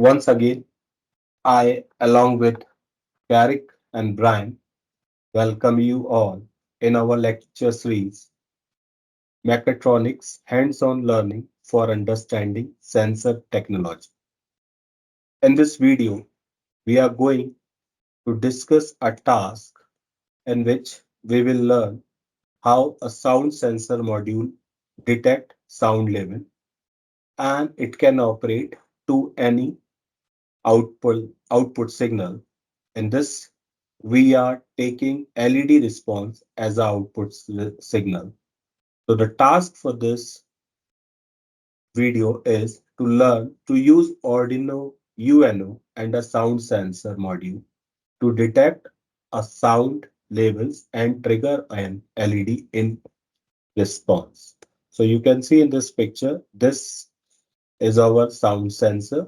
Once again, I, along with Garrick and Brian, welcome you all in our lecture series, Mechatronics Hands-on Learning for Understanding Sensor Technology. In this video, we are going to discuss a task in which we will learn how a sound sensor module detect sound level and it can operate to any output signal. In this, we are taking LED response as our signal. So the task for this video is to learn to use Arduino UNO and a sound sensor module to detect a sound levels and trigger an LED in response. So you can see in this picture, this is our sound sensor,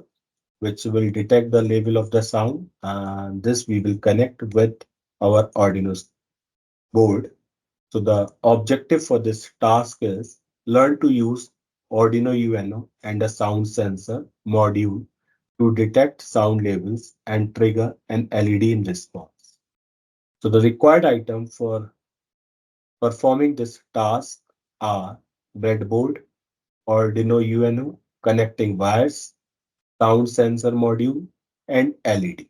which will detect the level of the sound, and this we will connect with our Arduino board. So the objective for this task is learn to use Arduino UNO and a sound sensor module to detect sound levels and trigger an LED in response. So the required item for performing this task are breadboard, Arduino UNO, connecting wires, sound sensor module, and LED.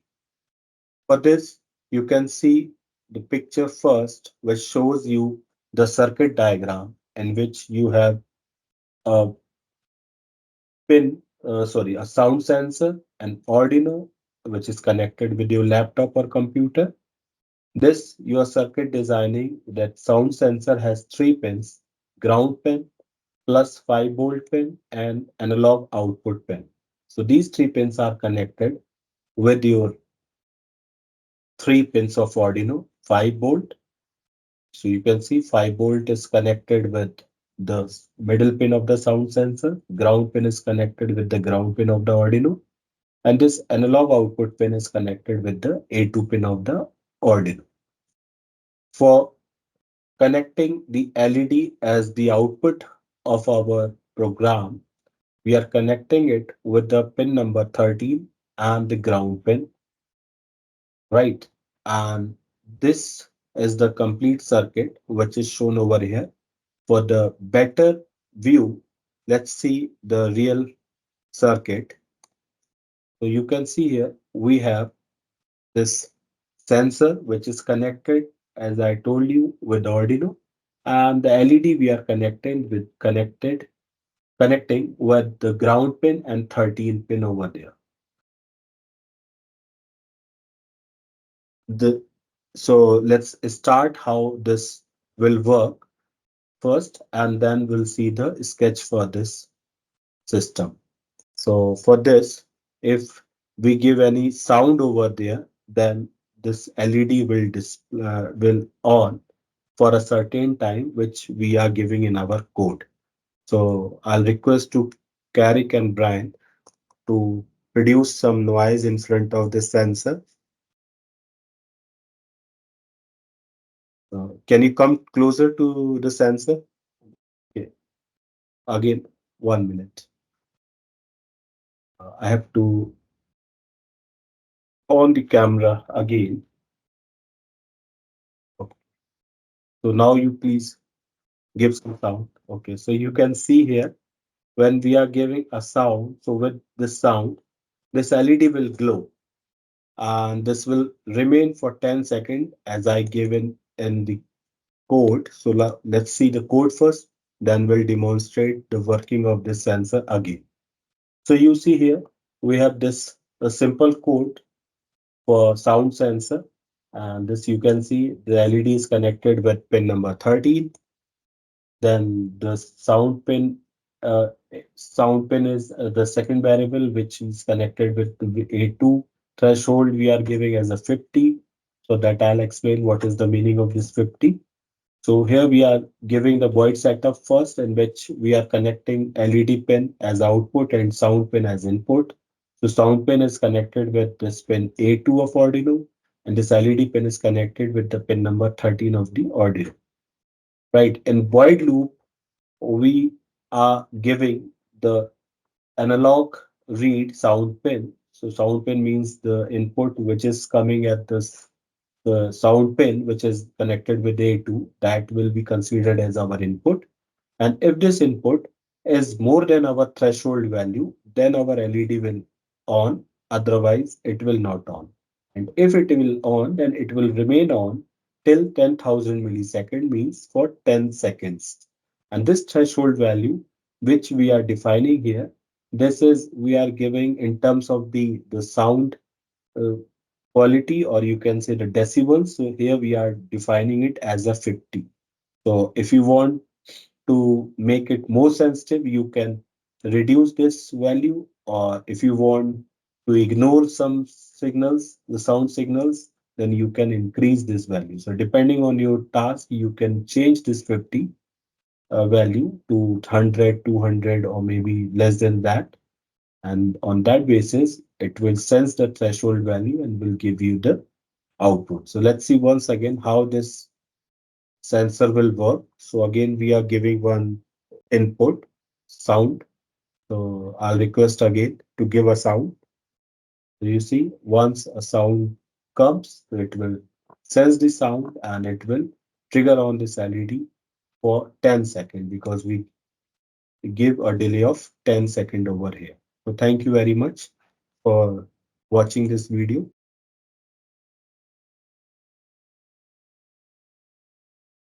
For this, you can see the picture first, which shows you the circuit diagram in which you have a a sound sensor, an Arduino, which is connected with your laptop or computer. This, your circuit designing that sound sensor has three pins, ground pin, plus 5-volt pin, and analog output pin. So these three pins are connected with your three pins of Arduino, 5-volt. So you can see 5-volt is connected with the middle pin of the sound sensor. Ground pin is connected with the ground pin of the Arduino. And this analog output pin is connected with the A2 pin of the Arduino. For connecting the LED as the output of our program, we are connecting it with the pin number 13 and the ground pin, right? And this is the complete circuit which is shown over here. For the better view, let's see the real circuit. So you can see here we have this sensor which is connected, as I told you, with Arduino, and the LED we are connecting with the ground pin and 13 pin over there. The so let's start how this will work first, and then we'll see the sketch for this system. So for this, if we give any sound over there, then this LED will on for a certain time, which we are giving in our code. So I'll request to Carrick and Brian to produce some noise in front of the sensor. Can you come closer to the sensor? Okay. Again, 1 minute. I have to on the camera again. Okay. So now you please give some sound. Okay, so you can see here when we are giving a sound, so with this sound, this LED will glow and this will remain for 10 seconds as I given in the code. So let's see the code first, then we'll demonstrate the working of this sensor again. So you see here, we have this a simple code for sound sensor. And this you can see the LED is connected with pin number 13. Then the uh, sound pin is the second variable, which is connected with the A2 threshold we are giving as a 50. So that I'll explain what is the meaning of this 50. So here we are giving the void setup first, in which we are connecting LED pin as output and sound pin as input. So sound pin is connected with this pin A2 of Arduino, and this LED pin is connected with the pin number 13 of the Arduino. Right. In void loop, we are giving the analog read sound pin. So sound pin means the input which is coming at this the sound pin which is connected with A2, that will be considered as our input. And if this input is more than our threshold value, then our LED will on, otherwise it will not on. And if it will on, then it will remain on till 10,000 millisecond, means for 10 seconds. And this threshold value, which we are defining here, this is we are giving in terms of the sound uh, quality, or you can say the decibels. So here we are defining it as a 50. So if you want to make it more sensitive, you can reduce this value, or if you want to ignore some signals, the sound signals, then you can increase this value. So depending on your task, you can change this 50 value to 100, 200, or maybe less than that. And on that basis, it will sense the threshold value and will give you the output. So let's see once again how this sensor will work. So again, we are giving one input sound. So I'll request again to give a sound. So you see, once a sound comes, so it will sense the sound and it will trigger on this LED for 10 seconds, because we give a delay of 10 seconds over here. So thank you very much for watching this video.